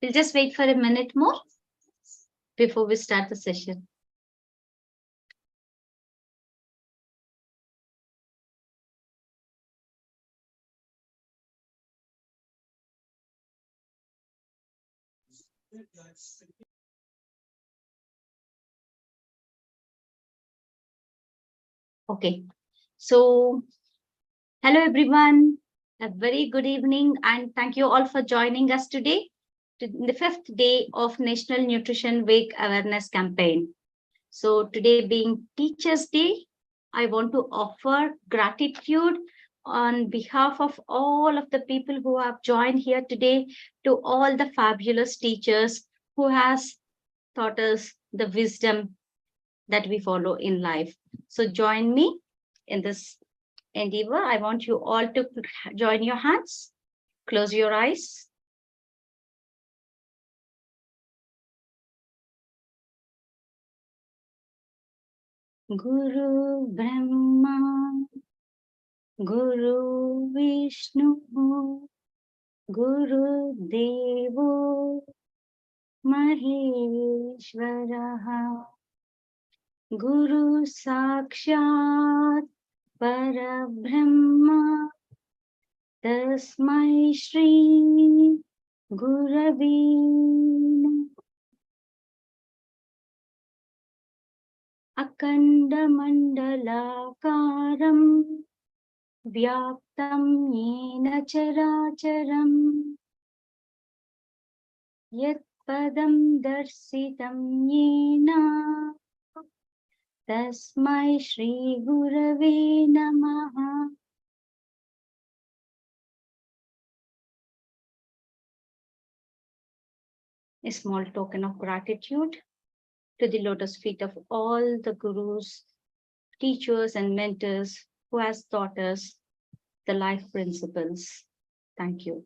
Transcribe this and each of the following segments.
We'll just wait for a minute more before we start the session. Okay, so hello everyone, a very good evening, and thank you all for joining us today to the 5th day of National Nutrition Week Awareness Campaign. So today being Teachers' Day, I want to offer gratitude on behalf of all of the people who have joined here today, to all the fabulous teachers who has taught us the wisdom that we follow in life. So join me in this endeavor. I want you all to join your hands, close your eyes. Guru Brahma, Guru Vishnu, Guru Devo Maheshwaraha, Guru Sakshat Parabrahma, Tasmai Shri Gurave Namah. Akandamandalakaram Vyaptam Yena Characharam Yat Padam Darsitam Yena Tasmai Shri Gurave Namaha. A small token of gratitude to the lotus feet of all the gurus, teachers, and mentors who has taught us the life principles. Thank you.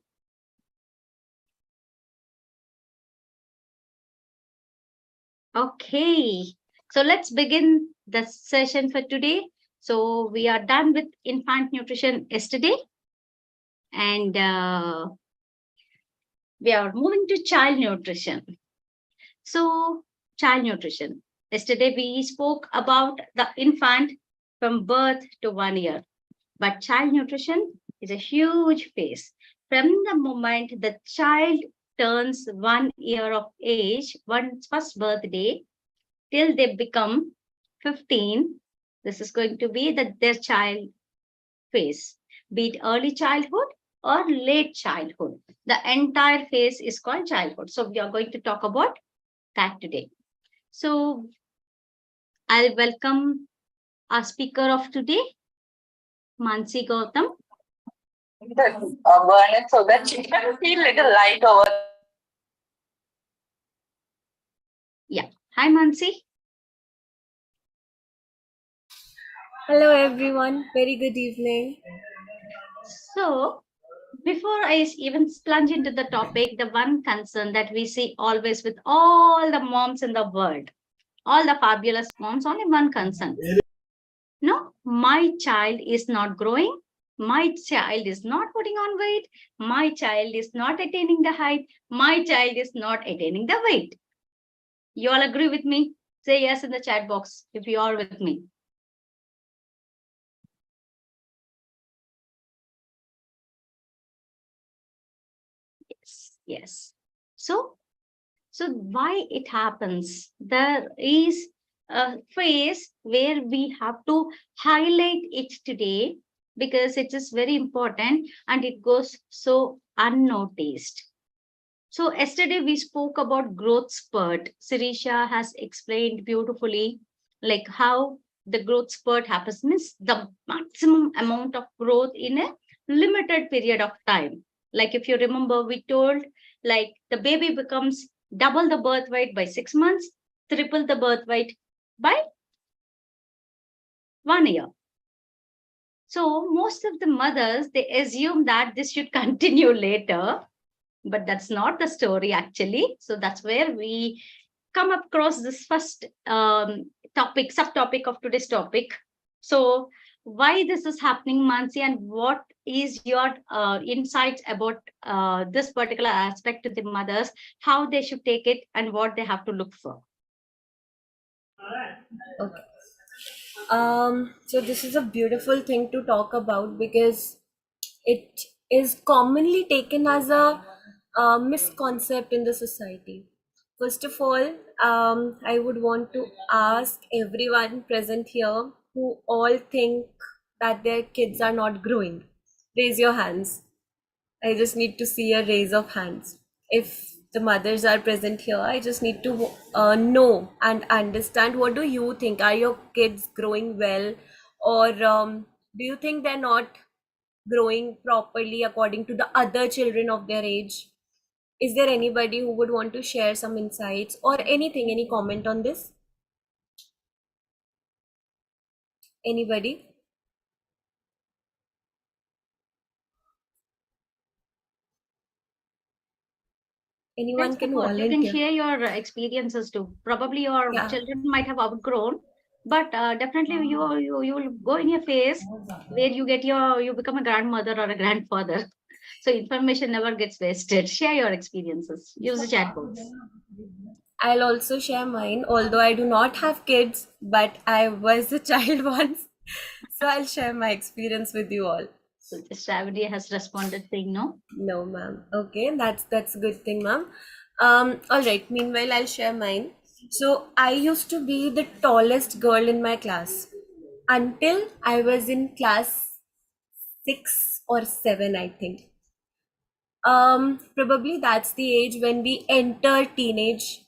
Okay, so let's begin the session for today. So we are done with infant nutrition yesterday, and we are moving to child nutrition. So child nutrition. Yesterday we spoke about the infant from birth to 1 year, but child nutrition is a huge phase. From the moment the child turns 1 year of age, one's first birthday, till they become 15, this is going to be their child phase, be it early childhood or late childhood. The entire phase is called childhood. So we are going to talk about that today. So I'll welcome our speaker of today, Manasi Gautam. Burn it so that you can feel little light over. Yeah. Hi, Manasi. Hello, everyone. Very good evening. So, before I even plunge into the topic, the one concern that we see always with all the moms in the world, all the fabulous moms, only one concern. No, my child is not growing. My child is not putting on weight. My child is not attaining the height. My child is not attaining the weight. You all agree with me? Say yes in the chat box if you are with me. Yes. So why it happens? There is a phase where we have to highlight it today because it is very important and it goes so unnoticed. So yesterday we spoke about growth spurt. Sirisha has explained beautifully like how the growth spurt happens, means the maximum amount of growth in a limited period of time. Like if you remember, we told like the baby becomes double the birth weight by 6 months, triple the birth weight by 1 year. So most of the mothers, they assume that this should continue later, but that's not the story actually. So that's where we come across this first subtopic of today's topic. So why this is happening, Mansi, and what is your insights about this particular aspect to the mothers, how they should take it and what they have to look for? Okay. So this is a beautiful thing to talk about because it is commonly taken as a misconcept in the society. First of all, I would want to ask everyone present here who all think that their kids are not growing. Raise your hands. I just need to see a raise of hands. If the mothers are present here, I just need to know and understand, what do you think? Are your kids growing well, or do you think they're not growing properly according to the other children of their age? Is there anybody who would want to share some insights or anything, any comment on this? Anybody? Anyone That's can good. You can volunteer. share your experiences too. Probably your Yeah. children might have outgrown, but definitely you will go in a phase where you become a grandmother or a grandfather. So information never gets wasted. Share your experiences. Use the chat box. I'll also share mine, although I do not have kids, but I was a child once. So I'll share my experience with you all. So Shravani has responded saying no. No, ma'am. Okay, that's a good thing, ma'am. All right. Meanwhile, I'll share mine. So I used to be the tallest girl in my class until I was in class 6 or 7, I think. Probably that's the age when we enter teenage,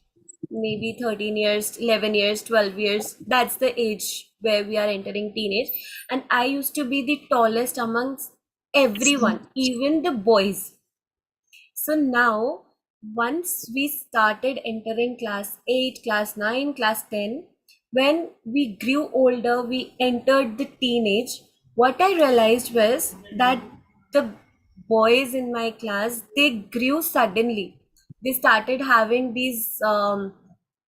maybe 13 years, 11 years, 12 years. That's the age where we are entering teenage. And I used to be the tallest amongst everyone, even the boys. So now, once we started entering class 8, class 9, class 10, when we grew older, we entered the teenage. What I realized was that the boys in my class, they grew suddenly. They started having these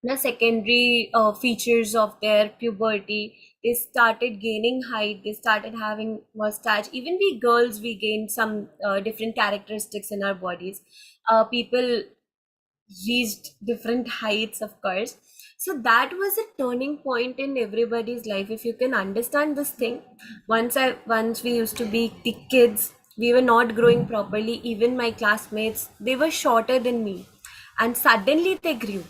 the secondary features of their puberty. They started gaining height, they started having mustache. Even we girls, we gained some different characteristics in our bodies. People reached different heights, of course. So that was a turning point in everybody's life, if you can understand this thing. Once we used to be the kids, we were not growing properly. Even my classmates, they were shorter than me, and suddenly they grew.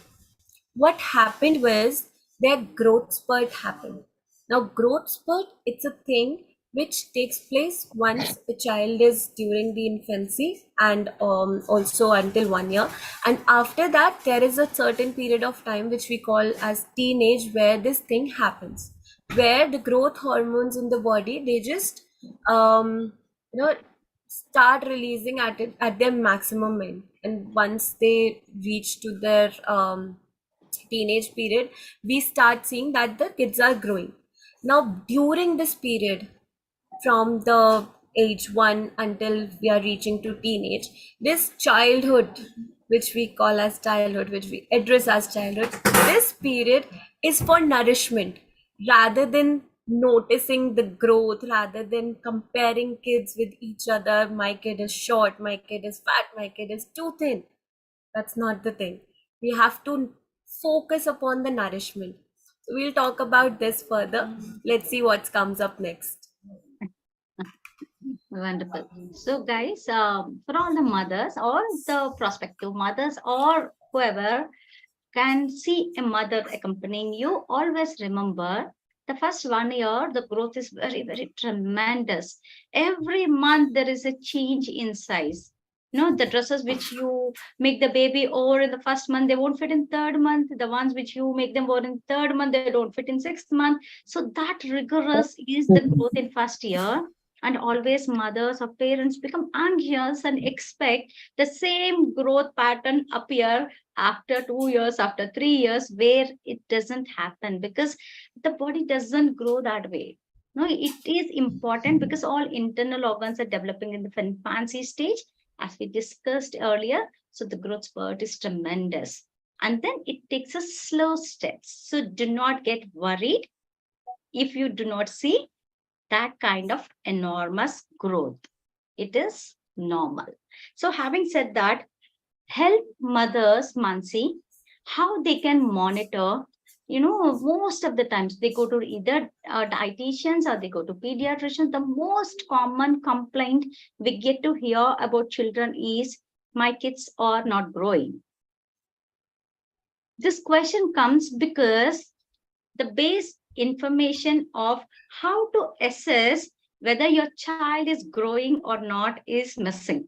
What happened was their growth spurt happened. Now, growth spurt, it's a thing which takes place once a child is during the infancy, and also until 1 year. And after that, there is a certain period of time which we call as teenage, where this thing happens, where the growth hormones in the body, they just you know start releasing at it at their maximum end. And once they reach to their teenage period, we start seeing that the kids are growing. Now, during this period, from the age 1 until we are reaching to teenage, this childhood, which we call as childhood, which we address as childhood, this period is for nourishment, rather than noticing the growth, rather than comparing kids with each other. My kid is short, my kid is fat, my kid is too thin. That's not the thing. We have to focus upon the nourishment. So we'll talk about this further. Let's see what comes up next. Wonderful. So, guys, for all the mothers or the prospective mothers or whoever can see a mother accompanying you, always remember the first 1 year, the growth is very, very tremendous. Every month, there is a change in size. The dresses which you make the baby over in the first month, they won't fit in third month. The ones which you make them over in third month, they don't fit in sixth month. So that rigorous is the growth in first year. And always mothers or parents become anxious and expect the same growth pattern appear after 2 years, after 3 years, where it doesn't happen because the body doesn't grow that way. No, it is important because all internal organs are developing in the infancy stage, as we discussed earlier. So the growth spurt is tremendous. And then it takes a slow steps. So do not get worried if you do not see that kind of enormous growth. It is normal. So having said that, help mothers, Mansi, how they can monitor. Most of the times they go to either dietitians or they go to pediatricians. The most common complaint we get to hear about children is, my kids are not growing. This question comes because the base information of how to assess whether your child is growing or not is missing.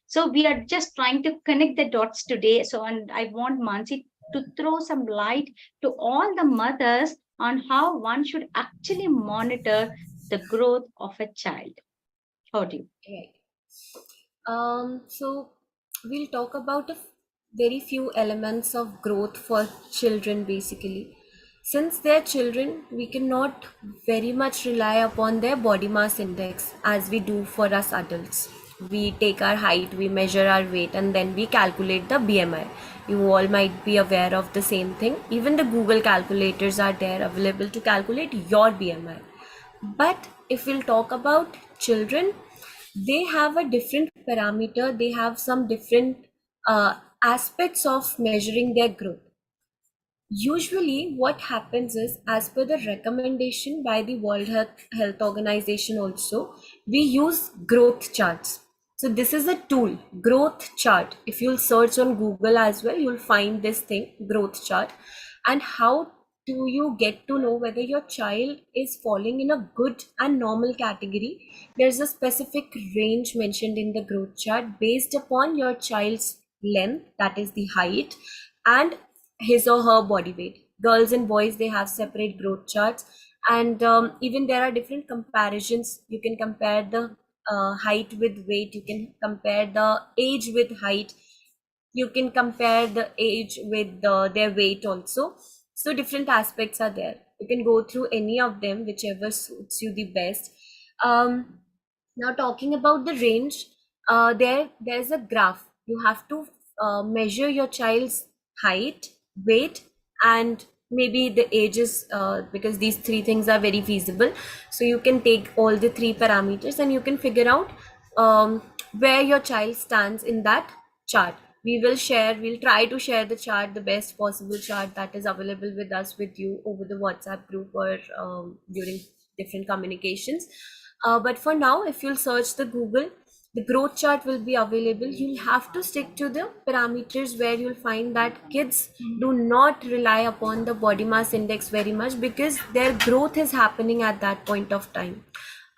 So we are just trying to connect the dots today. So, and I want Mansi to throw some light to all the mothers on how one should actually monitor the growth of a child. How do you? Right. So we'll talk about very few elements of growth for children basically. Since they're children, we cannot very much rely upon their body mass index as we do for us adults. We take our height, we measure our weight, and then we calculate the BMI. You all might be aware of the same thing. Even the Google calculators are there available to calculate your BMI. But if we'll talk about children, they have a different parameter, they have some different aspects of measuring their growth. Usually, what happens is, as per the recommendation by the World Health Organization, also, we use growth charts. So, this is a tool, growth chart. If you'll search on Google as well, you'll find this thing, growth chart. And how do you get to know whether your child is falling in a good and normal category? There's a specific range mentioned in the growth chart based upon your child's length, that is the height, and his or her body weight. Girls and boys, they have separate growth charts, and even there are different comparisons. You can compare the height with weight, you can compare the age with height, you can compare the age with their weight also. So different aspects are there. You can go through any of them, whichever suits you the best. Now talking about the range, there's a graph. You have to measure your child's height, weight, and maybe the ages, because these three things are very feasible. So you can take all the three parameters and you can figure out where your child stands in that chart. We'll try to share the chart, the best possible chart that is available with us, with you over the WhatsApp group or during different communications. But for now, if you'll search the Google, the growth chart will be available. You'll have to stick to the parameters where you'll find that kids do not rely upon the body mass index very much, because their growth is happening at that point of time.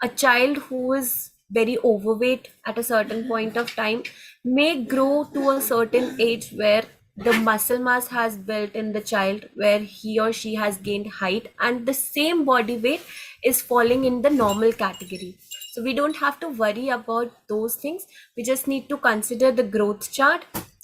A child who is very overweight at a certain point of time may grow to a certain age where the muscle mass has built in the child, where he or she has gained height, and the same body weight is falling in the normal category. So we don't have to worry about those things. We just need to consider the growth chart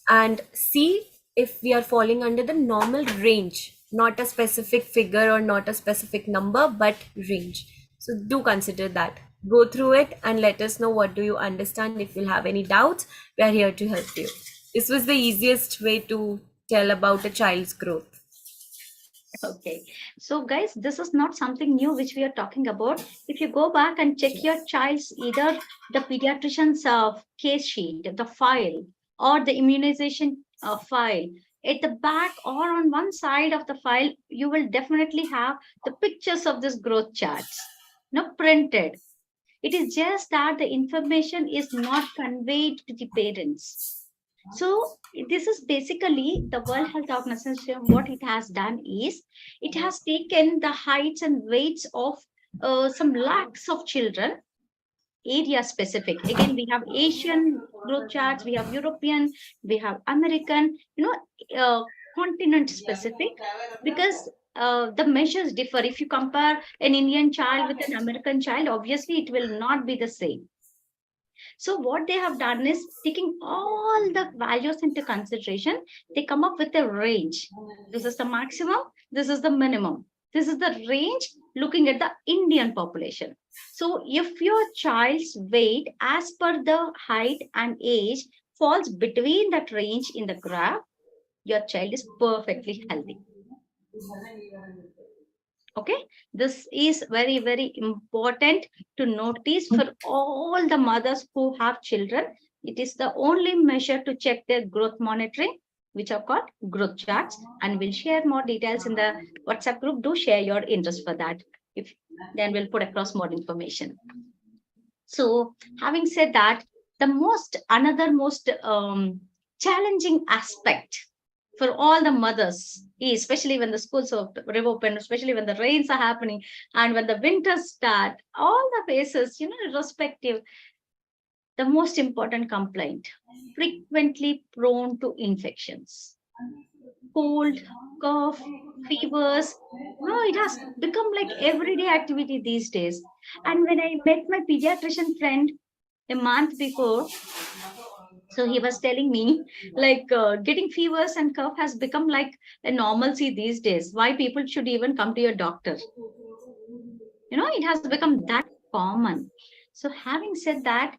and see if we are falling under the normal range, not a specific figure or not a specific number, but range. So do consider that. Go through it and let us know what do you understand. If you have any doubts, we are here to help you. This was the easiest way to tell about a child's growth. Okay. So, guys, this is not something new which we are talking about. If you go back and check your child's either the pediatrician's case sheet, the file, or the immunization file, at the back or on one side of the file, you will definitely have the pictures of this growth charts, printed. It is just that the information is not conveyed to the parents. So this is basically the World Health Organization. What it has done is it has taken the heights and weights of some lakhs of children, area specific. Again, we have Asian growth charts, we have European, we have American, continent specific, because the measures differ. If you compare an Indian child with an American child, obviously it will not be the same. So what they have done is taking all the values into consideration, they come up with a range. This is the maximum, this is the minimum. This is the range looking at the Indian population. So if your child's weight as per the height and age falls between that range in the graph, your child is perfectly healthy. Okay, this is very, very important to notice for all the mothers who have children. It is the only measure to check their growth monitoring, which are called growth charts, and we'll share more details in the WhatsApp group. Do share your interest for that. If then we'll put across more information. So, having said that, the another most challenging aspect for all the mothers, especially when the schools are reopened, especially when the rains are happening and when the winters start, all the faces, irrespective, the most important complaint, frequently prone to infections, cold, cough, fevers. No, it has become like everyday activity these days. And when I met my pediatrician friend a month before, so he was telling me like getting fevers and cough has become like a normalcy these days. Why people should even come to your doctor? It has become that common. So having said that,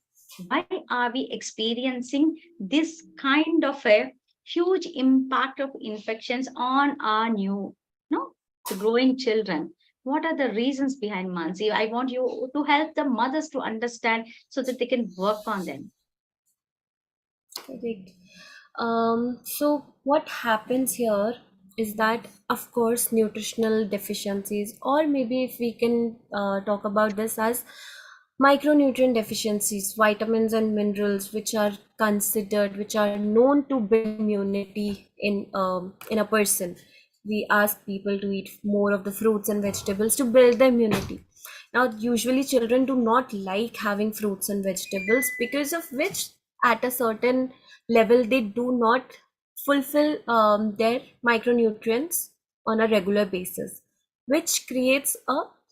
why are we experiencing this kind of a huge impact of infections on our the growing children? What are the reasons behind, Mansi? I want you to help the mothers to understand so that they can work on them. Correct. So what happens here is that, of course, nutritional deficiencies, or maybe if we can talk about this as micronutrient deficiencies, vitamins and minerals, which are considered, which are known to build immunity in a person. We ask people to eat more of the fruits and vegetables to build the immunity. Now, usually children do not like having fruits and vegetables, because of which at a certain level they do not fulfill their micronutrients on a regular basis, which creates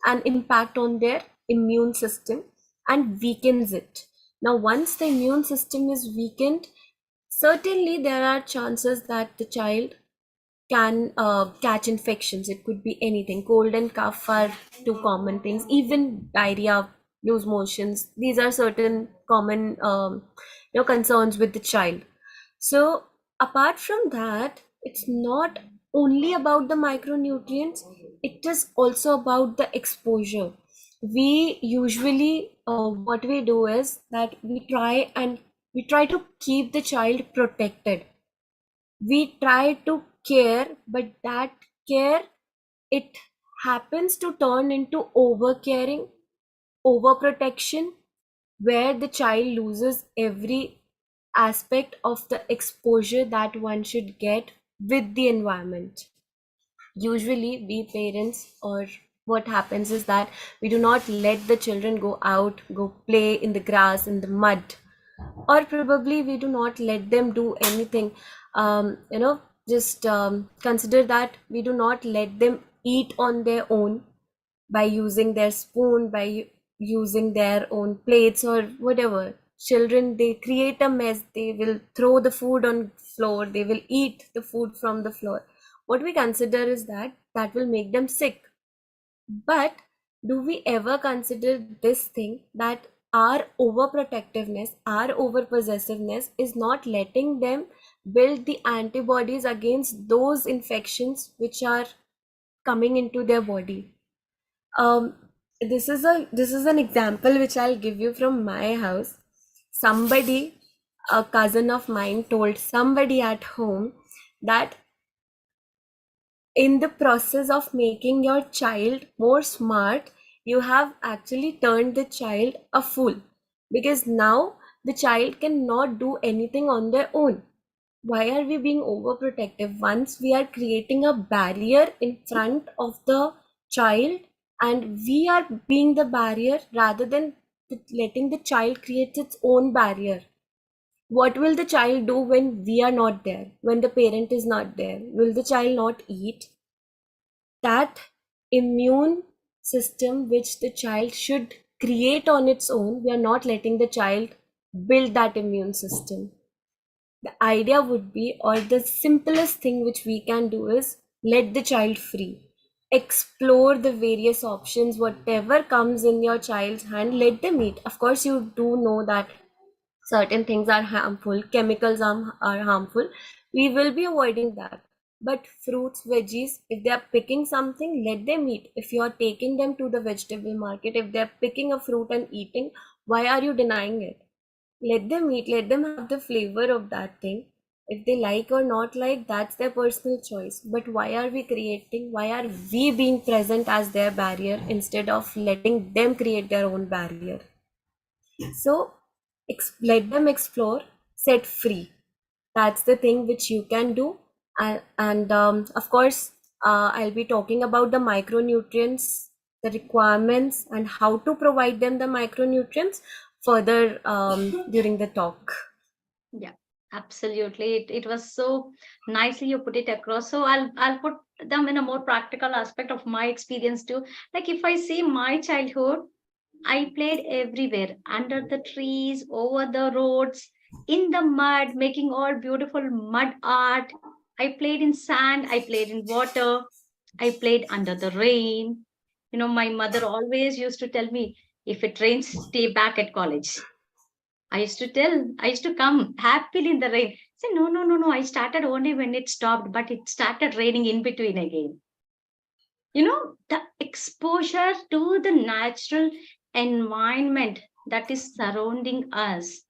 an impact on their immune system and weakens it. Now, once the immune system is weakened, certainly there are chances that the child can catch infections. It could be anything. Cold and cough are two common things. Even diarrhea, loose motions. These are certain common concerns with the child. So apart from that, it's not only about the micronutrients. It is also about the exposure. We usually what we do is that we try to keep the child protected. We try to care, but that care, it happens to turn into over caring, over protection, where the child loses every aspect of the exposure that one should get with the environment. Usually we parents, or what happens is that we do not let the children go out, go play in the grass, in the mud, or probably we do not let them do anything. Just consider that we do not let them eat on their own by using their spoon, by using their own plates or whatever. Children, they create a mess. They will throw the food on floor, they will eat the food from the floor. What we consider is that that will make them sick. But do we ever consider this thing, that our overprotectiveness, our overpossessiveness is not letting them build the antibodies against those infections which are coming into their body? um this is an example which I'll give you from my house. Somebody, a cousin of mine, told somebody at home that in the process of making your child more smart, you have actually turned the child a fool, because now the child cannot do anything on their own. Why are we being overprotective? Once we are creating a barrier in front of the child, and we are being the barrier rather than letting the child create its own barrier. What will the child do when we are not there, when the parent is not there? Will the child not eat? That immune system which the child should create on its own, we are not letting the child build that immune system. The idea would be, or the simplest thing which we can do, is let the child free. Explore the various options, whatever comes in your child's hand, let them eat. Of course, you do know that certain things are harmful, chemicals are harmful. We will be avoiding that. But fruits, veggies, if they are picking something, let them eat. If you are taking them to the vegetable market, if they are picking a fruit and eating, why are you denying it? Let them eat, let them have the flavor of that thing. If they like or not like, that's their personal choice. But why are we being present as their barrier instead of letting them create their own barrier? So let them explore, set free. That's the thing which you can do. And of course, I'll be talking about the micronutrients, the requirements, and how to provide them the micronutrients further during the talk. Yeah, absolutely. It was so nicely you put it across. So I'll put them in a more practical aspect of my experience too. Like if I see my childhood, I played everywhere, under the trees, over the roads, in the mud, making all beautiful mud art. I played in sand, I played in water, I played under the rain. My mother always used to tell me, if it rains, stay back at college. I used to come happily in the rain. Say, no, no, no, no. I started only when it stopped, but it started raining in between again. The exposure to the natural environment that is surrounding us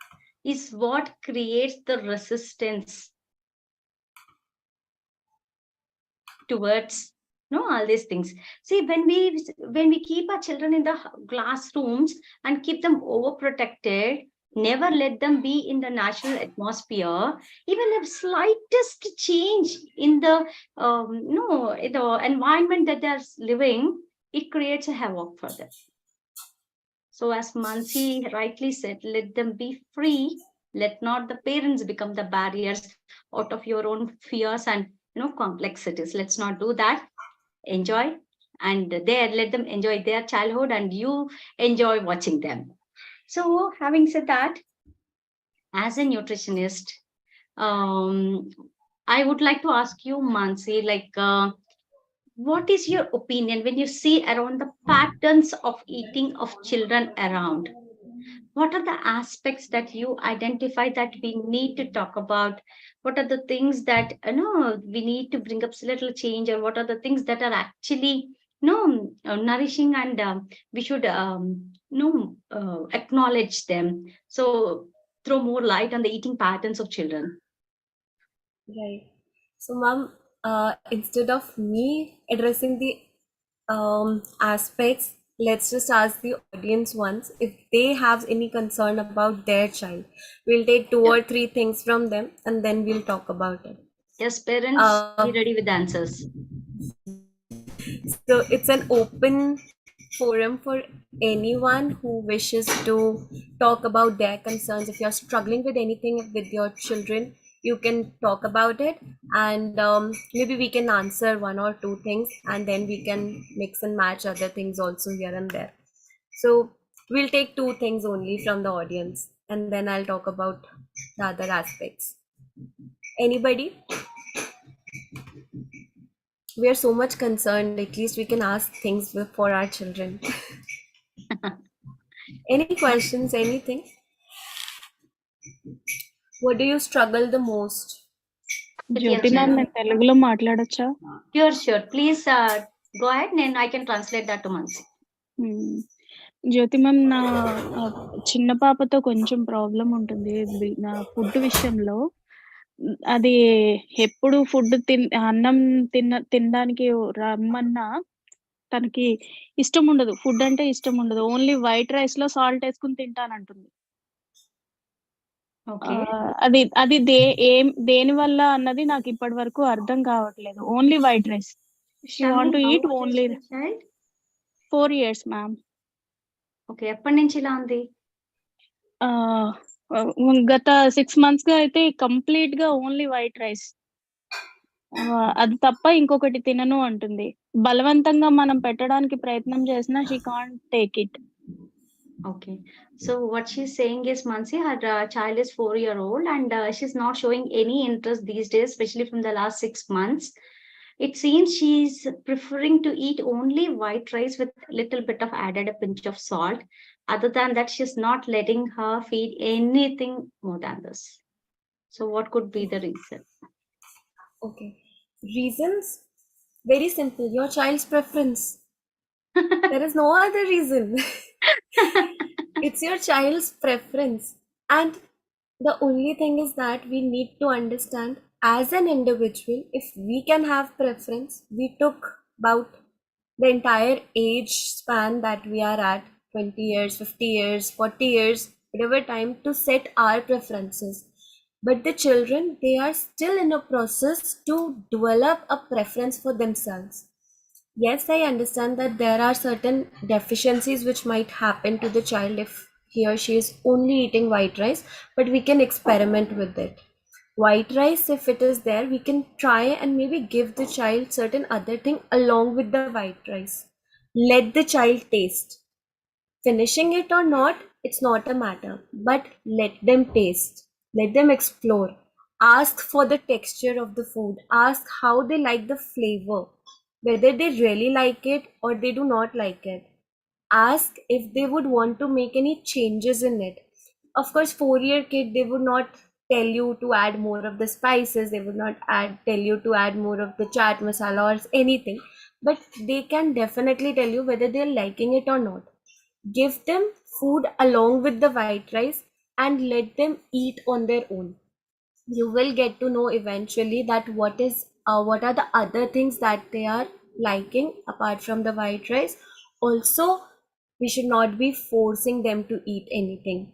is what creates the resistance towards all these things. See, when we keep our children in the classrooms and keep them overprotected, never let them be in the natural atmosphere, even the slightest change in the in the environment that they're living, it creates a havoc for them. So as Mansi rightly said, let them be free. Let not the parents become the barriers out of your own fears and complexities. Let's not do that. Enjoy, and there let them enjoy their childhood, and you enjoy watching them. So having said that, as a nutritionist, um, I would like to ask you, Mansi, like, what is your opinion when you see around the patterns of eating of children around? What are the aspects that you identify that we need to talk about? What are the things that we need to bring up a little change, or what are the things that are actually nourishing, and we should acknowledge them, so throw more light on the eating patterns of children. Right. So, ma'am, instead of me addressing the aspects, let's just ask the audience once if they have any concern about their child. We'll take two or three things from them and then we'll talk about it. Yes, parents, be ready with answers. So it's an open forum for anyone who wishes to talk about their concerns. If you're struggling with anything with your children, you can talk about it, and maybe we can answer one or two things, and then we can mix and match other things also here and there. So we'll take two things only from the audience, and then I'll talk about the other aspects. Anybody? We are so much concerned, at least we can ask things for our children. Any questions, anything? What do you struggle the most? Jyothi ma'am నేను తెలుగులో మాట్లాడొచ్చా? Sure. Please go ahead, and I can translate that to Mansi. Jyothi ma'am, నా చిన్న పాపతో కొంచెం problem ఉంటుంది నా food విషయంలో. అది ఎప్పుడు ఫుడ్ అన్నం తినడానికి రమ్మన్నా తనకి ఇష్టం ఉండదు. ఫుడ్ అంటే ఇష్టం ఉండదు. ఓన్లీ వైట్ రైస్ లో సాల్ట్ వేసుకుని తింటానంటుంది. అది దేని వల్ల అన్నది నాకు ఇప్పటి వరకు అర్థం కావట్లేదు. Only white rice. She want to eat only. 4 years ma'am. Okay, ఎప్పటి నుంచి ఇలా ఉంది? గత 6 months గా అయితే కంప్లీట్ గా ఓన్లీ వైట్ రైస్. అది తప్ప ఇంకొకటి తినను అంటుంది. బలవంతంగా మనం పెట్టడానికి ప్రయత్నం చేసినా she can't take it. Okay, so what she's saying is, Mansi, her child is 4-year-old, and she's not showing any interest these days, especially from the last 6 months. It seems she's preferring to eat only white rice with a little bit of added a pinch of salt. Other than that, she's not letting her feed anything more than this. So what could be the reason? Okay. Reasons? Very simple. Your child's preference. There is no other reason. It's your child's preference. And the only thing is that we need to understand as an individual, if we can have preference, we took about the entire age span that we are at, 20 years, 50 years, 40 years, whatever time, to set our preferences. But the children, they are still in a process to develop a preference for themselves. Yes, I understand that there are certain deficiencies which might happen to the child if he or she is only eating white rice, but we can experiment with it. White rice, if it is there, we can try and maybe give the child certain other thing along with the white rice. Let the child taste. Finishing it or not, it's not a matter, but let them taste, let them explore. Ask for the texture of the food, ask how they like the flavor, whether they really like it or they do not like it. Ask if they would want to make any changes in it. Of course, 4-year kid, they would not tell you to add more of the spices, they would not tell you to add more of the chaat masala or anything, but they can definitely tell you whether they're liking it or not. Give them food along with the white rice and let them eat on their own. You will get to know eventually that what are the other things that they are liking apart from the white rice. Also, we should not be forcing them to eat anything.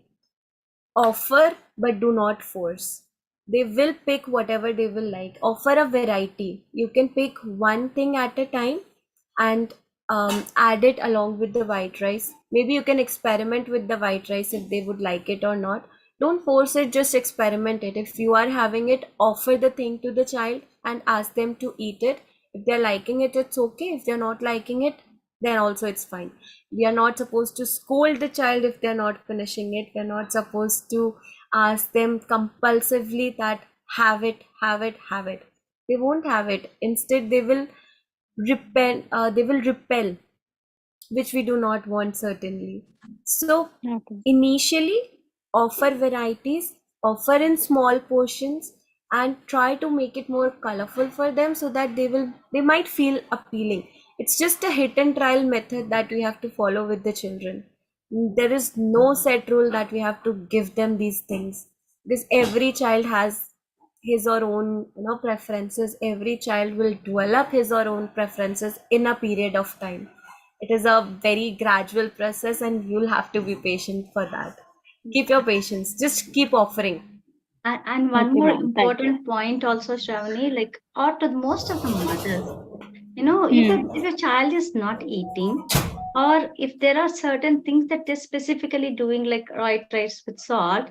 Offer but do not force. They will pick whatever they will like. Offer a variety. You can pick one thing at a time and add it along with the white rice. Maybe you can experiment with the white rice if they would like it or not. Don't force it, just experiment it. If you are having it, offer the thing to the child and ask them to eat it. If they're liking it, it's okay. If they're not liking it, then also it's fine. We are not supposed to scold the child if they're not finishing it. We're not supposed to ask them compulsively that have it, have it, have it. They won't have it. Instead, they will repel, which we do not want, certainly. So Okay. initially, offer varieties, offer in small portions, and try to make it more colorful for them so that they might feel appealing. It's just a hit and trial method that we have to follow with the children. There is no set rule that we have to give them these things, because every child has his or own preferences. Every child will develop his or own preferences in a period of time. It is a very gradual process and you'll have to be patient for that. Keep your patience, just keep offering. And one Okay, more ma'am. Thank you. important point also, Shravani, like, or to most of the mothers, if your child is not eating, or if there are certain things that they're specifically doing, like white rice with salt,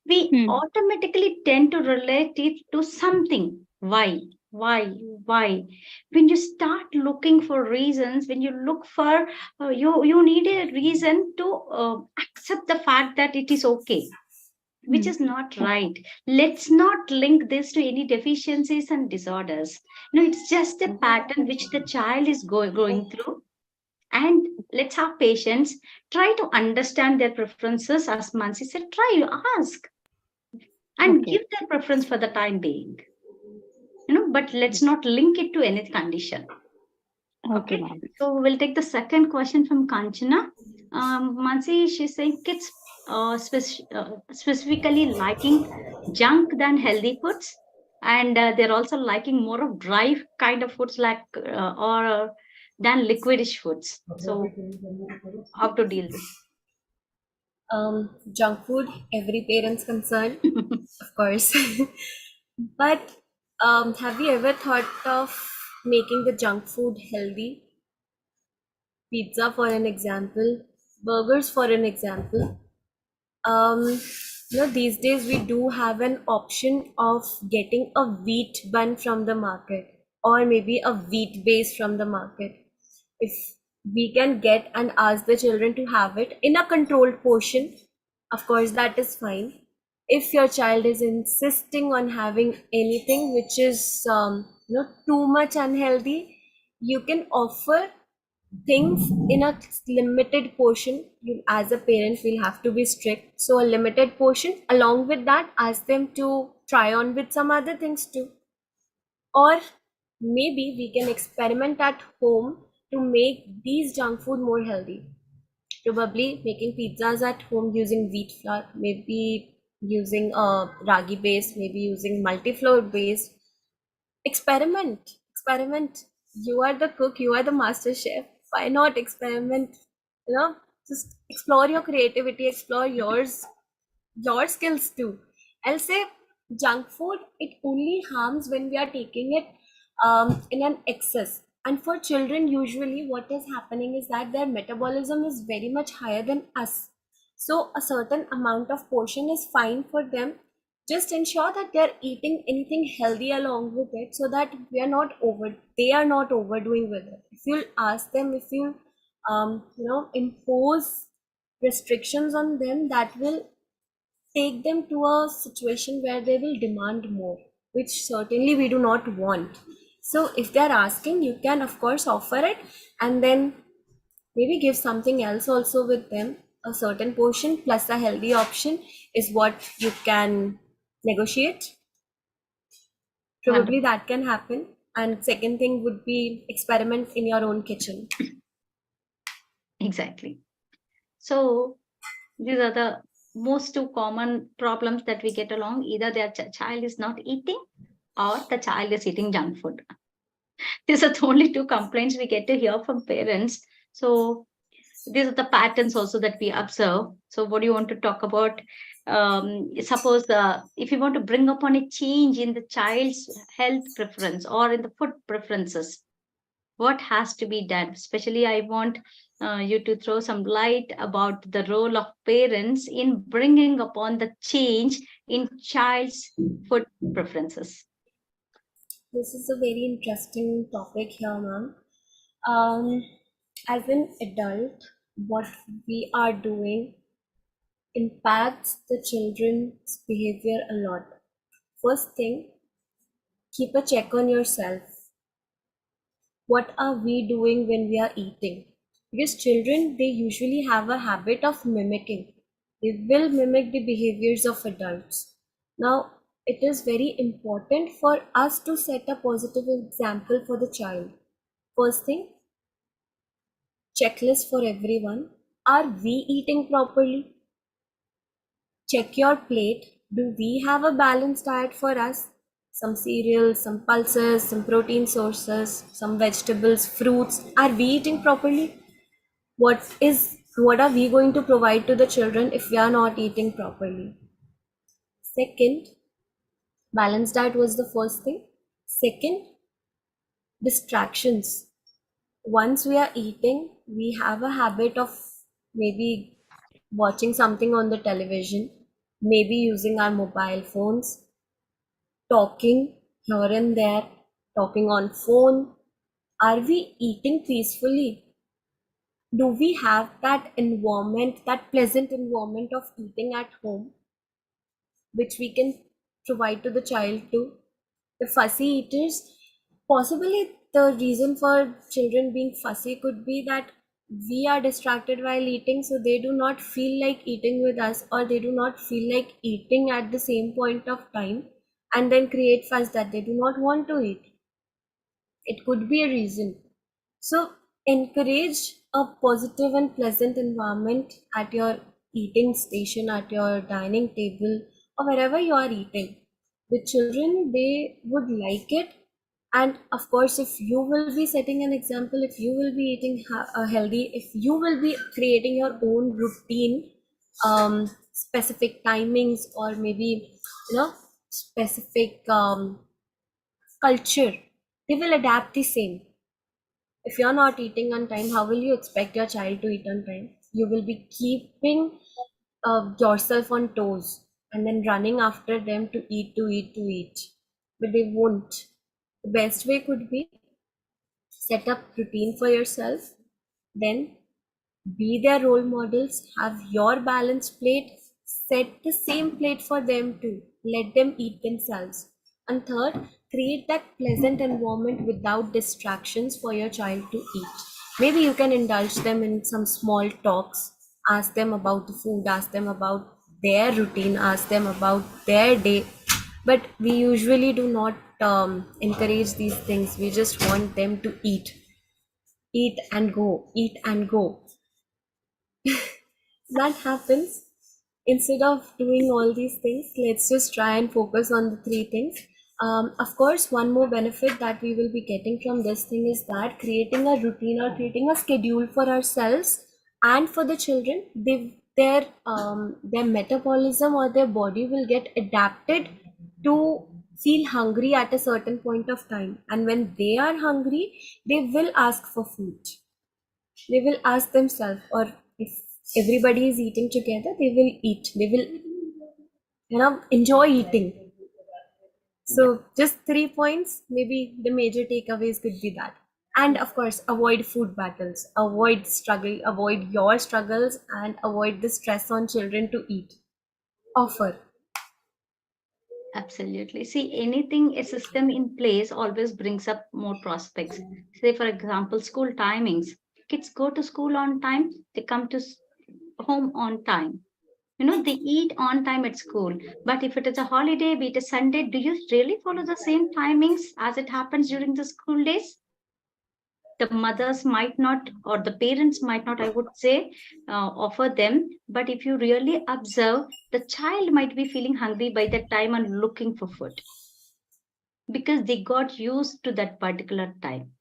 we Hmm. automatically tend to relate it to something. Why? When you start looking for reasons, when you look for, you need a reason to accept the fact that it is okay, which Hmm. is not right. Let's not link this to any deficiencies and disorders. It's just a pattern which the child is going through. And let's have patience. Try to understand their preferences. As Mansi said, try to ask and Okay. give their preference for the time being. But let's not link it to any condition. Okay, Okay, ma'am. so we'll take the second question from Kanchana. Mansi, she's saying kids specifically liking junk than healthy foods, and they're also liking more of dry kind of foods, like or than liquidish foods. So, how to deal this? Junk food, every parent's concern, of course. But have you ever thought of making the junk food healthy? Pizza, for an example, burgers, for an example. Um, these days we do have an option of getting a wheat bun from the market, or maybe a wheat base from the market. If we can get and ask the children to have it in a controlled portion, of course, that is fine. If your child is insisting on having anything which is too much unhealthy, you can offer things in a limited portion. You, as a parent, will have to be strict, so a limited portion. Along with that, ask them to try on with some other things too. Or maybe we can experiment at home to make these junk food more healthy. Probably making pizzas at home using wheat flour, maybe using a ragi base, maybe using multi-flour base. Experiment. You are the cook, you are the master chef. Why not experiment? You know, just explore your creativity, explore your skills too. I'll say junk food, it only harms when we are taking it in an excess. And for children, usually what is happening is that their metabolism is very much higher than us. So a certain amount of portion is fine for them. Just ensure that they're eating anything healthy along with it, so that they are not overdoing with it. If you'll ask them, if you impose restrictions on them, that will take them to a situation where they will demand more, which certainly we do not want. So if they're asking, you can of course offer it, and then maybe give something else also with them. A certain portion plus a healthy option is what you can negotiate. Probably that can happen. And second thing would be experiment in your own kitchen. Exactly. So these are the most two common problems that we get along. Either their child is not eating or the child is eating junk food. These are the only two complaints we get to hear from parents. So these are the patterns also that we observe. So what do you want to talk about? Suppose if you want to bring upon a change in the child's health preference or in the food preferences, what has to be done? Especially, I want you to throw some light about the role of parents in bringing upon the change in child's food preferences. This is a very interesting topic here, ma'am. Um, as an adult, what we are doing impacts the children's behavior a lot. First thing, keep a check on yourself. What are we doing when we are eating? Because children, they usually have a habit of mimicking. They will mimic the behaviors of adults. Now, it is very important for us to set a positive example for the child. First thing, checklist for everyone. Are we eating properly? Check your plate. Do we have a balanced diet for us? Some cereals, some pulses, some protein sources, some vegetables, fruits. Are we eating properly? What are we going to provide to the children if we are not eating properly? Second, balanced diet was the first thing. Second, distractions. Once we are eating, we have a habit of maybe watching something on the television, maybe using our mobile phones, talking here and there, talking on phone. Are we eating peacefully? Do we have that environment, that pleasant environment of eating at home, which we can provide to the child too? The fussy eaters, possibly the reason for children being fussy could be that we are distracted while eating, so they do not feel like eating with us, or they do not feel like eating at the same point of time, and then create fuss that they do not want to eat. It could be a reason. So encourage a positive and pleasant environment at your eating station, at your dining table, or wherever you are eating. The children, they would like it. And of course, if you will be setting an example, if you will be eating healthy, if you will be creating your own routine, specific timings, or maybe specific culture, they will adapt the same. If you're not eating on time, how will you expect your child to eat on time? You will be keeping yourself on toes and then running after them to eat, to eat, to eat. But they won't. The best way could be set up routine for yourself, then be their role models, have your balanced plate, set the same plate for them too. Let them eat themselves. And third, create that pleasant environment without distractions for your child to eat. Maybe you can indulge them in some small talks, ask them about the food, ask them about their routine, ask them about their day. But we usually do not encourage these things. We just want them to eat and go, eat and go. That happens. Instead of doing all these things, let's just try and focus on the three things. Of course, one more benefit that we will be getting from this thing is that creating a routine or creating a schedule for ourselves and for the children, their metabolism or their body will get adapted to feel hungry at a certain point of time. And when they are hungry, they will ask for food. They will ask themselves, or if everybody is eating together, they will eat. They will, enjoy eating. So just 3 points, maybe the major takeaways could be that. And of course, avoid food battles, avoid struggle, avoid your struggles, and avoid the stress on children to eat. Offer. Absolutely. See, anything, a system in place always brings up more prospects. Say, for example, school timings. Kids go to school on time, they come to home on time. They eat on time at school. But if it is a holiday, be it a Sunday, do you really follow the same timings as it happens during the school days? The mothers might not, or the parents might not, I would say, offer them. But if you really observe, the child might be feeling hungry by that time and looking for food because they got used to that particular time.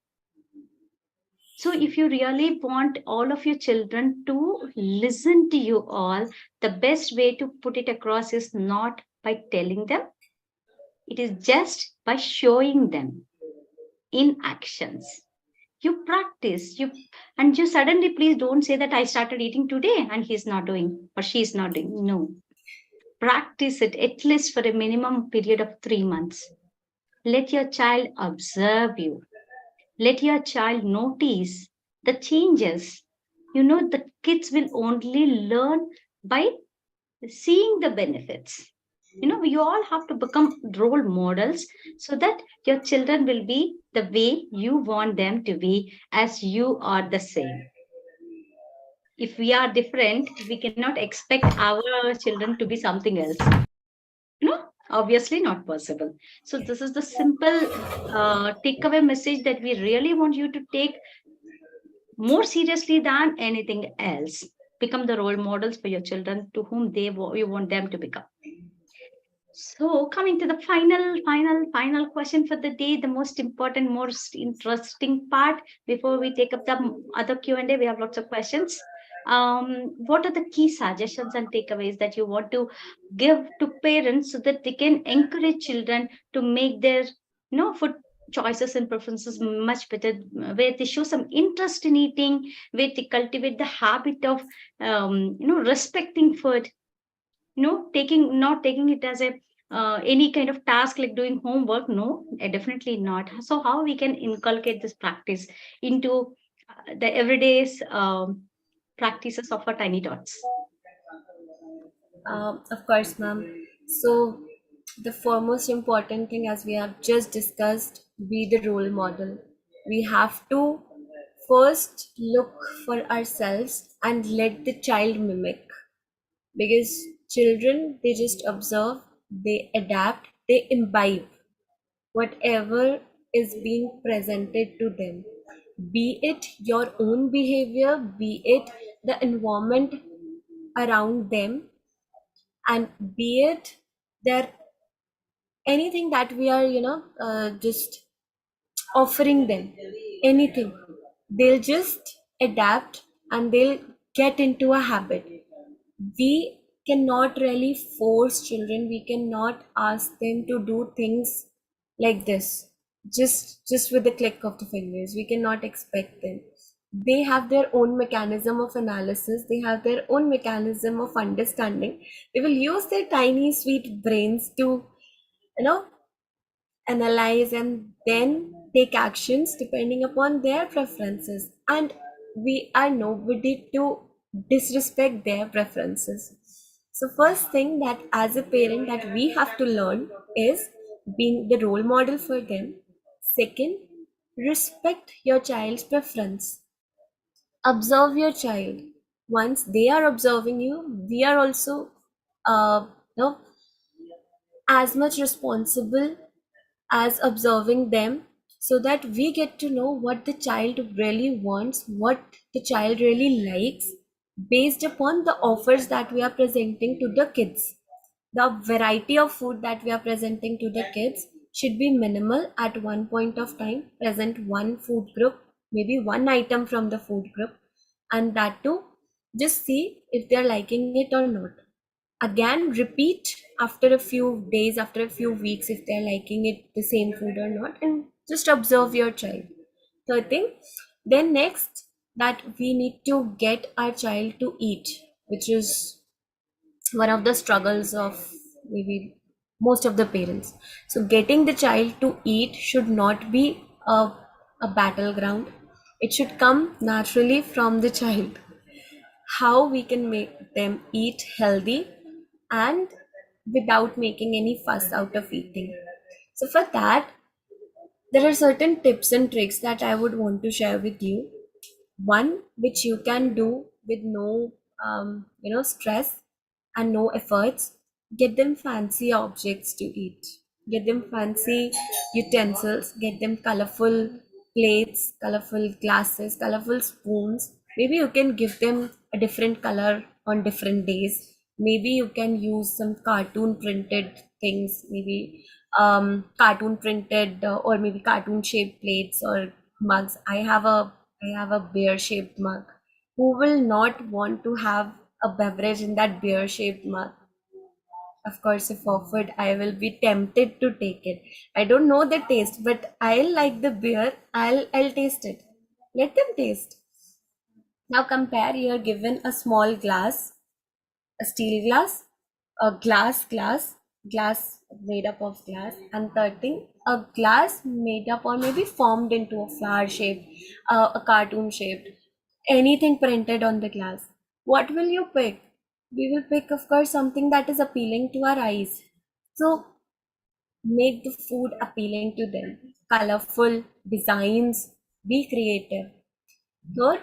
So if you really want all of your children to listen to you all, the best way to put it across is not by telling them, it is just by showing them in actions. You practice, and you suddenly, please don't say that I started eating today and he's not doing or she's not doing. No. Practice it at least for a minimum period of 3 months. Let your child observe you. Let your child notice the changes. The kids will only learn by seeing the benefits. We all have to become role models so that your children will be the way you want them to be, as you are the same. If we are different, we cannot expect our children to be something else. Obviously not possible. So this is the simple takeaway message that we really want you to take more seriously than anything else. Become the role models for your children to whom you want them to become. So coming to the final question for the day, the most important, most interesting part before we take up the other Q&A, we have lots of questions. What are the key suggestions and takeaways that you want to give to parents so that they can encourage children to make their food choices and preferences much better, where they show some interest in eating, where they cultivate the habit of respecting food, not taking it as a any kind of task like doing homework. No, definitely not. So how we can inculcate this practice into the everyday practices of our tiny tots? Of course, ma'am. So, the foremost important thing, as we have just discussed, be the role model. We have to first look for ourselves and let the child mimic, because children, they just observe, they adapt, they imbibe whatever is being presented to them, be it your own behavior, be it the environment around them, and be it there anything that we are just offering them, anything, they'll just adapt and they'll get into a habit. We cannot really force children, we cannot ask them to do things like this just with the click of the fingers. We cannot expect them. They have their own mechanism of analysis, they have their own mechanism of understanding. They will use their tiny sweet brains to you know analyze and then take actions depending upon their preferences, and we are nobody to disrespect their preferences. So first thing that as a parent that we have to learn is being the role model for them. Second, respect your child's preference. Observe your child. Once they are observing you, we are also uh, you know as much responsible as observing them, so that we get to know what the child really wants, what the child really likes, based upon the offers that we are presenting to the kids. The variety of food that we are presenting to the kids should be minimal at one point of time. Present one food group, maybe one item from the food group, and that too, just see if they're liking it or not. Again, repeat after a few days, after a few weeks, if they're liking it, the same food or not, and just observe your child. Third thing, then next, that we need to get our child to eat, which is one of the struggles of maybe most of the parents. So getting the child to eat should not be a battleground. It should come naturally from the child. How we can make them eat healthy and without making any fuss out of eating. So for that, there are certain tips and tricks that I would want to share with you. One which you can do with no stress and no efforts. Get them fancy objects to eat, get them fancy utensils, get them colorful plates, colorful glasses, colorful spoons. Maybe you can give them a different color on different days. Maybe you can use some cartoon printed things, maybe cartoon printed or maybe cartoon shaped plates or mugs. I have a bear shaped mug. Who will not want to have a beverage in that bear shaped mug? Of course, if offered, I will be tempted to take it. I don't know the taste, but I like the beer. I'll taste it. Let them taste. Now compare, you're given a small glass, a steel glass, a glass made up of glass, and third thing, a glass made up or maybe formed into a flower shape, a cartoon shaped, anything printed on the glass. What will you pick? We will pick, of course, something that is appealing to our eyes. So make the food appealing to them. Colorful designs, be creative. Third,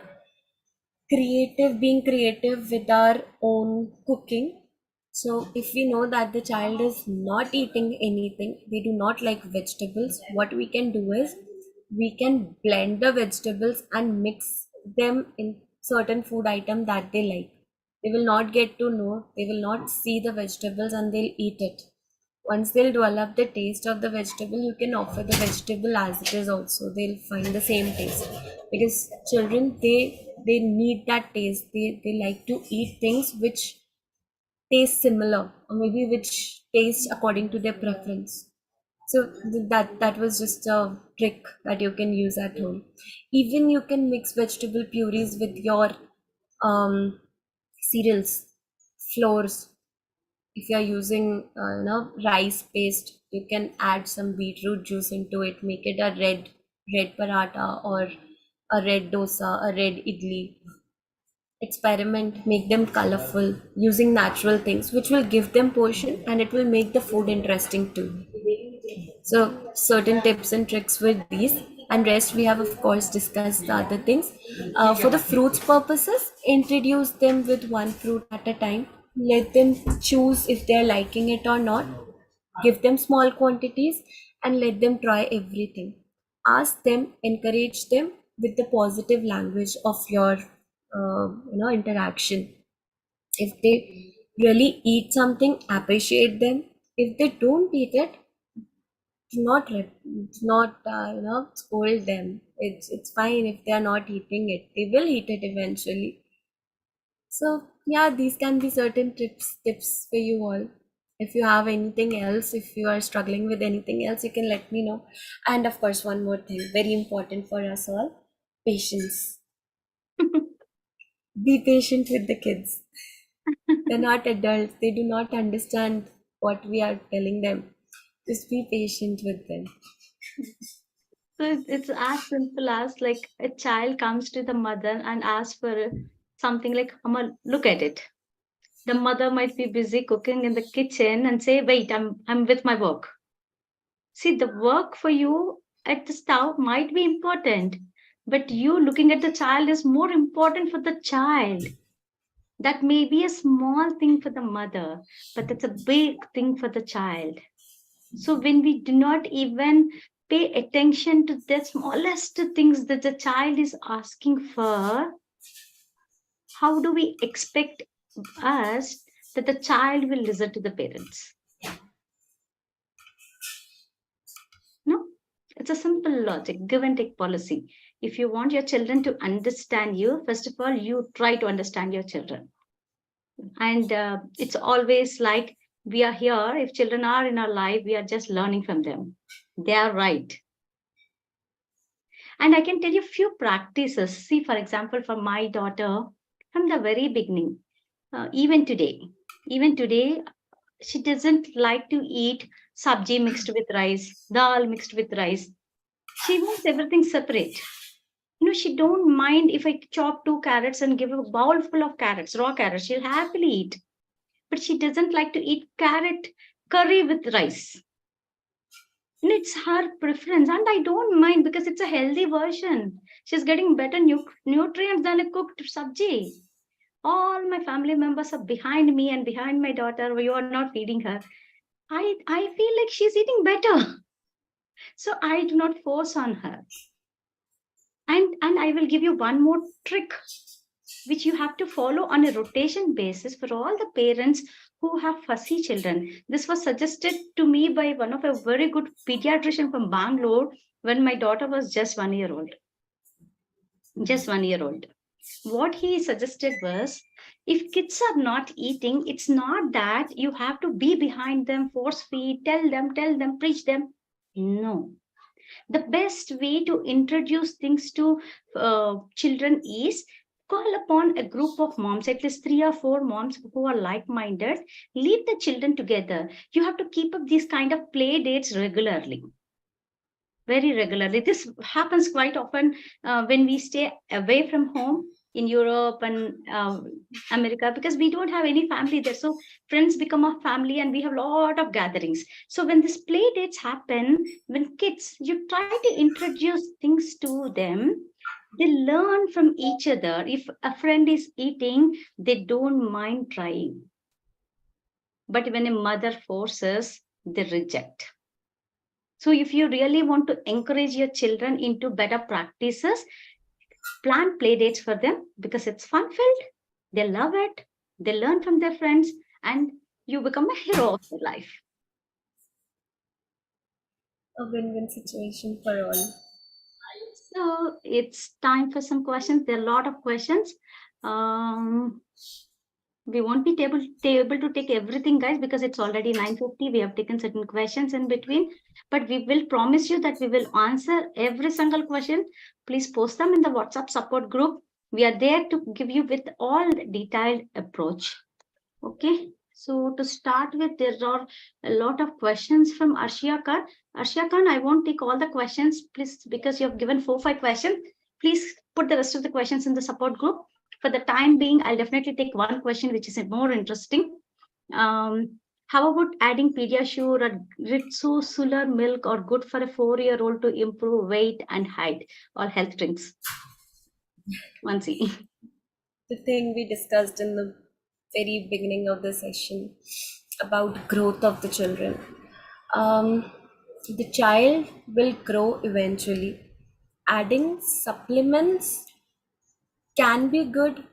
being creative with our own cooking. So if we know that the child is not eating anything, they do not like vegetables, what we can do is we can blend the vegetables and mix them in certain food item that they like. They will not get to know, they will not see the vegetables, and they'll eat it. Once they'll develop the taste of the vegetable, you can offer the vegetable as it is also, they'll find the same taste. Because children, they need that taste. They like to eat things which taste similar, or maybe which taste according to their preference. So that was just a trick that you can use at home. Even you can mix vegetable purees with your um cereals, flours. If you are using rice paste, you can add some beetroot juice into it, make it a red paratha or a red dosa, a red idli. Experiment, make them colorful using natural things, which will give them portion and it will make the food interesting too. So certain tips and tricks with these, and rest we have of course discussed the other things. For the fruits purposes, introduce them with one fruit at a time. Let them choose if they're liking it or not. Give them small quantities and let them try everything. Ask them, encourage them with the positive language of your interaction. If they really eat something, appreciate them. If they don't eat it, do not scold them. It's fine if they are not eating it. They will eat it eventually. So yeah, these can be certain tips for you all. If you have anything else, if you are struggling with anything else, you can let me know. And of course, one more thing, very important for us all, patience. Be patient with the kids. They're not adults. They do not understand what we are telling them. Just be patient with them. So it's as simple as like a child comes to the mother and asks for something like, Amma, look at it. The mother might be busy cooking in the kitchen and say, wait, I'm with my work. See, the work for you at the stove might be important, but you looking at the child is more important for the child. That may be a small thing for the mother, but it's a big thing for the child. So when we do not even pay attention to the smallest things that the child is asking for, how do we expect us that the child will listen to the parents? No, it's a simple logic, give and take policy. If you want your children to understand you, first of all, you try to understand your children. And it's always like we are here. If children are in our life, we are just learning from them. They are right. And I can tell you a few practices. See, for example, for my daughter, from the very beginning, even today, she doesn't like to eat sabji mixed with rice, dal mixed with rice. She wants everything separate. She don't mind if I chop 2 carrots and give her a bowl full of carrots, raw carrots. She'll happily eat. But she doesn't like to eat carrot curry with rice. It's her preference, and I don't mind because it's a healthy version. She's getting better nutrients than a cooked sabji. All my family members are behind me and behind my daughter. You are not feeding her. I feel like she's eating better. So I do not force on her. And I will give you one more trick which you have to follow on a rotation basis for all the parents who have fussy children. This was suggested to me by one of a very good pediatrician from Bangalore when my daughter was just 1 year old. Just 1 year old. What he suggested was, if kids are not eating, it's not that you have to be behind them, force feed, tell them, preach them. No. The best way to introduce things to children is call upon a group of moms, at least 3 or 4 moms who are like-minded, leave the children together. You have to keep up these kind of play dates regularly, very regularly. This happens quite often when we stay away from home in Europe and America, because we don't have any family there. So friends become a family and we have a lot of gatherings. So when these play dates happen, when kids, you try to introduce things to them, they learn from each other. If a friend is eating, they don't mind trying. But when a mother forces, they reject. So if you really want to encourage your children into better practices, plan play dates for them because it's fun filled. They love it. They learn from their friends and you become a hero of their life. A win-win situation for all. So it's time for some questions. There are a lot of questions. We won't be able to take everything, guys, because it's already 9:50. We have taken certain questions in between, but we will promise you that we will answer every single question. Please post them in the WhatsApp support group. We are there to give you with all detailed approach. Okay. So to start with, there are a lot of questions from Arshia Khan. Arshia Khan, I won't take all the questions, please, because you have given 4-5 questions. Please put the rest of the questions in the support group. For the time being, I'll definitely take one question, which is more interesting. How about adding Pediasure or Ritsu Sular milk or good for a 4-year-old to improve weight and height, or health drinks? Mansi. The thing we discussed in the very beginning of the session about growth of the children. The child will grow eventually. Adding supplements can be good,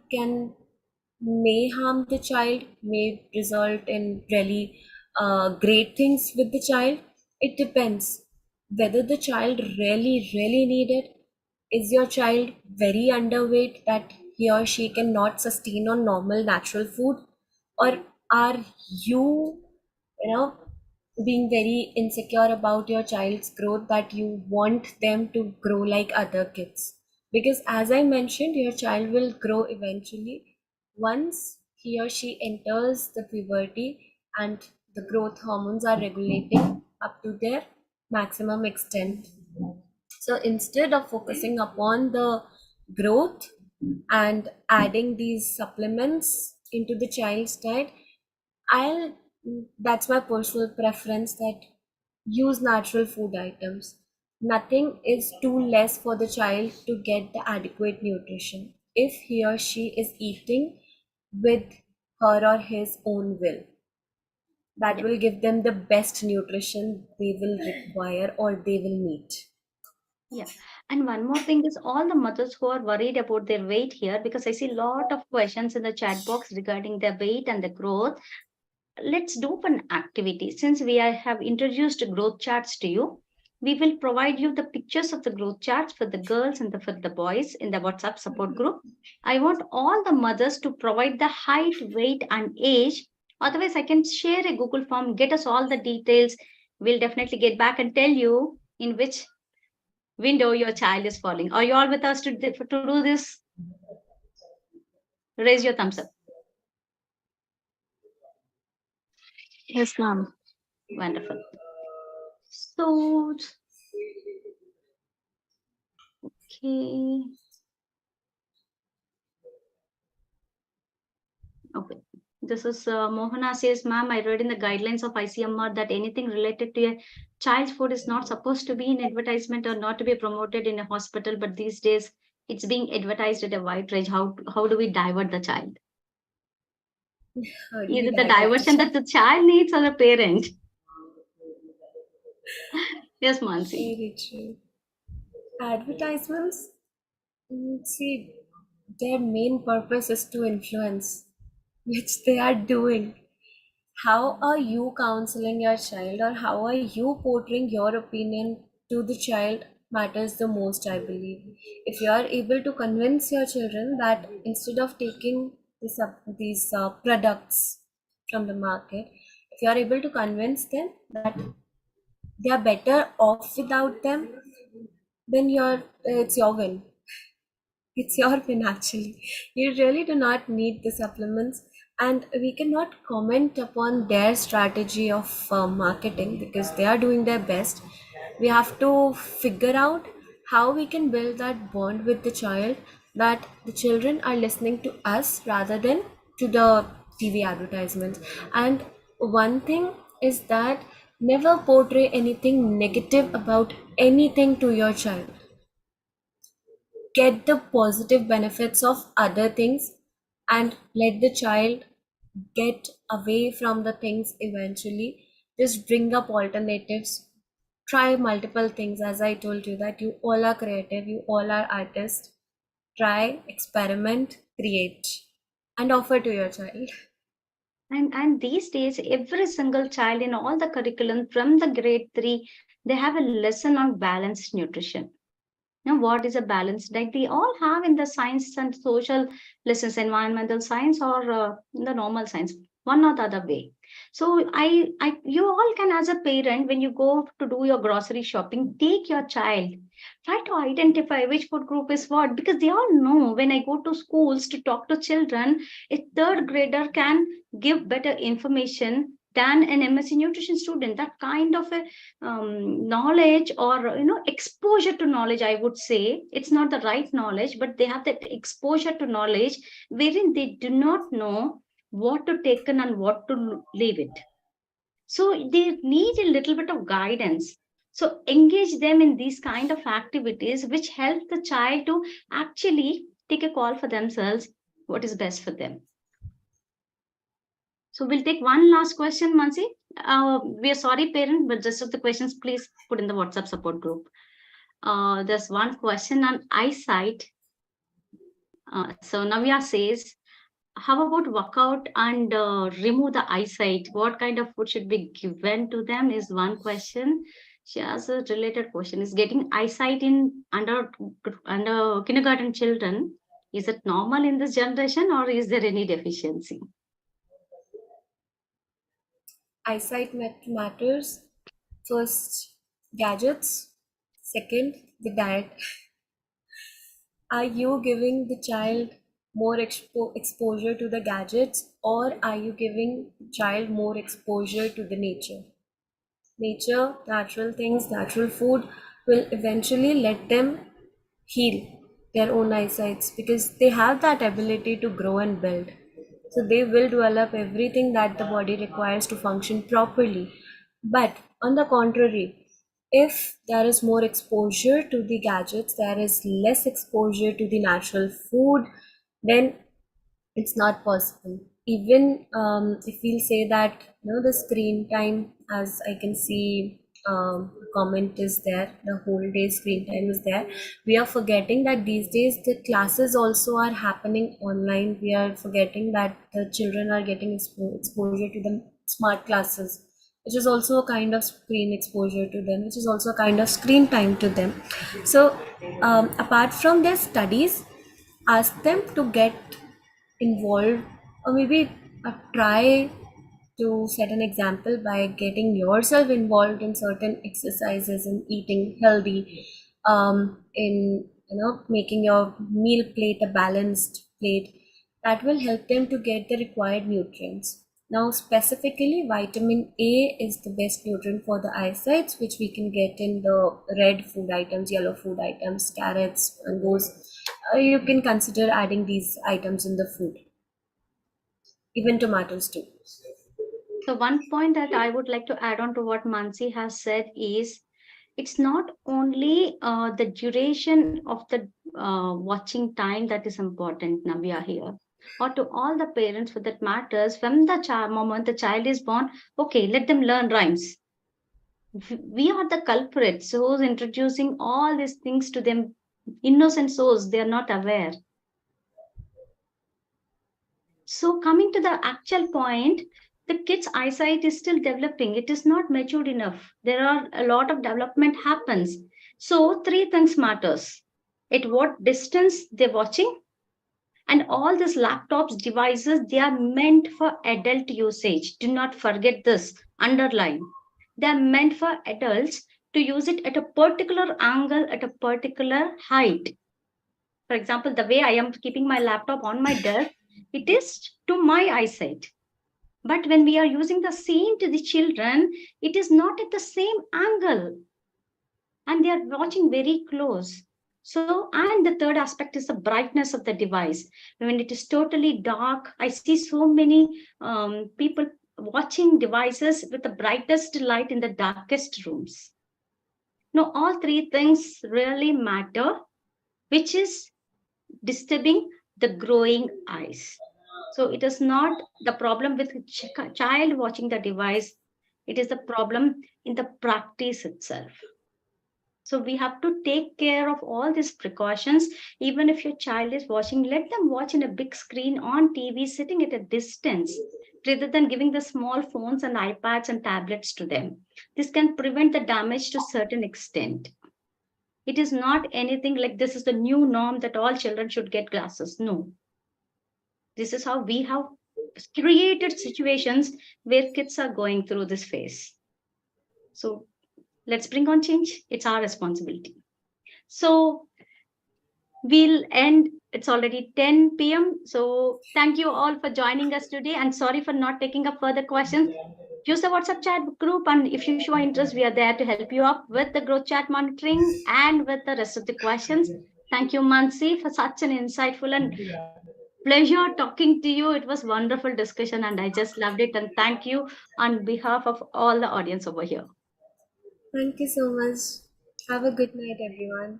may harm the child, may result in really great things with the child. It depends whether the child really need it. Is your child very underweight that he or she cannot sustain on normal natural food, or are you, you know, being very insecure about your child's growth that you want them to grow like other kids? Because as I mentioned, your child will grow eventually once he or she enters the puberty and the growth hormones are regulating up to their maximum extent. So instead of focusing upon the growth and adding these supplements into the child's diet, I'll that's my personal preference, that use natural food items. Nothing is too less for the child to get the adequate nutrition if he or she is eating with her or his own will. that Yeah. will give them the best nutrition they will require or they will need. Yeah. And one more thing is all the mothers who are worried about their weight here, because I see a lot of questions in the chat box regarding their weight and the growth. Let's do an activity. Since have introduced growth charts to you, we will provide you the pictures of the growth charts for the girls and for the boys in the WhatsApp support group. I want all the mothers to provide the height, weight, and age. Otherwise, I can share a Google form, get us all the details. We'll definitely get back and tell you in which window your child is falling. Are you all with us to do this? Raise your thumbs up. Yes, ma'am. Wonderful. So, okay. Okay. This is Mohana says, ma'am, I read in the guidelines of ICMR that anything related to a child's food is not supposed to be in advertisement or not to be promoted in a hospital, but these days it's being advertised at a wide range. How do we divert the child? How do Is we it the divert the diversion that the child needs or the parent? Yes, Mansi. Very true. Advertisements, see, their main purpose is to influence, which they are doing. How are you counseling your child, or how are you portraying your opinion to the child matters the most, I believe. If you are able to convince your children that instead of taking these products from the market, if you are able to convince them that they are better off without them, then it's your win. It's your win actually. You really do not need the supplements, and we cannot comment upon their strategy of marketing because they are doing their best. We have to figure out how we can build that bond with the child, that the children are listening to us rather than to the TV advertisements. And one thing is that never portray anything negative about anything to your child. Get the positive benefits of other things and let the child get away from the things eventually. Just bring up alternatives. Try multiple things, as I told you that you all are creative, you all are artists. Try, experiment, create, and offer to your child. And these days, every single child in all the curriculum from the grade 3, they have a lesson on balanced nutrition. Now, what is a balanced diet? They all have in the science and social lessons, environmental science or in the normal science, one or the other way. So you all can, as a parent, when you go to do your grocery shopping, take your child, try to identify which food group is what, because they all know. When I go to schools to talk to children, a third grader can give better information than an MSc nutrition student. That kind of a knowledge or exposure to knowledge, I would say it's not the right knowledge, but they have that exposure to knowledge wherein they do not know what to take in and what to leave it. So they need a little bit of guidance. So engage them in these kind of activities which help the child to actually take a call for themselves, what is best for them. So we'll take one last question, Mansi. We are sorry, parent, but just of the questions, please put in the WhatsApp support group. There's one question on eyesight. So Navya says, how about workout and remove the eyesight? What kind of food should be given to them is one question. She has a related question. Is getting eyesight in under kindergarten children, is it normal in this generation or is there any deficiency? Eyesight matters. First, gadgets. Second, the diet. Are you giving the child more exposure to the gadgets, or are you giving the child more exposure to the nature? Nature, natural things, natural food will eventually let them heal their own eyesights because they have that ability to grow and build. So they will develop everything that the body requires to function properly. But on the contrary, if there is more exposure to the gadgets, there is less exposure to the natural food, then it's not possible. even if we'll say that the screen time, as I can see, comment is there, the whole day screen time is there. We are forgetting that these days the classes also are happening online. We are forgetting that the children are getting exposure to the smart classes, which is also a kind of screen exposure to them, which is also a kind of screen time to them. So apart from their studies, ask them to get involved, or maybe try to set an example by getting yourself involved in certain exercises and eating healthy, in making your meal plate a balanced plate. That will help them to get the required nutrients. Now specifically, vitamin A is the best nutrient for the eyesight, which we can get in the red food items, yellow food items, carrots, and those. You can consider adding these items in the food, even tomatoes too. So one point that I would like to add on to what Mansi has said is, it's not only the duration of the watching time that is important, Navya here, or to all the parents for that matters. From the moment the child is born, okay, let them learn rhymes. We are the culprits who's introducing all these things to them. Innocent souls, they are not aware. So coming to the actual point, the kid's eyesight is still developing. It is not matured enough. There are a lot of development happens. So three things matters. At what distance they're watching, and all these laptops devices, they are meant for adult usage. Do not forget this, underline. They are meant for adults to use it at a particular angle, at a particular height. For example, the way I am keeping my laptop on my desk, it is to my eyesight. But when we are using the same to the children, it is not at the same angle. And they are watching very close. So, and the third aspect is the brightness of the device. When it is totally dark, I see so many people watching devices with the brightest light in the darkest rooms. Now, all three things really matter, which is disturbing the growing eyes. So it is not the problem with child watching the device. It is the problem in the practice itself. So we have to take care of all these precautions. Even if your child is watching, let them watch in a big screen on TV, sitting at a distance, rather than giving the small phones and iPads and tablets to them. This can prevent the damage to a certain extent. It is not anything like this is the new norm that all children should get glasses. No. This is how we have created situations where kids are going through this phase. So let's bring on change. It's our responsibility. So we'll end. It's already 10 p.m. So thank you all for joining us today, and sorry for not taking up further questions. Use the WhatsApp chat group, and if you show interest, we are there to help you up with the growth chat monitoring and with the rest of the questions. Thank you, Mansi, for such an insightful and pleasure talking to you. It was wonderful discussion, and I just loved it. And thank you on behalf of all the audience over here. Thank you so much. Have a good night, everyone.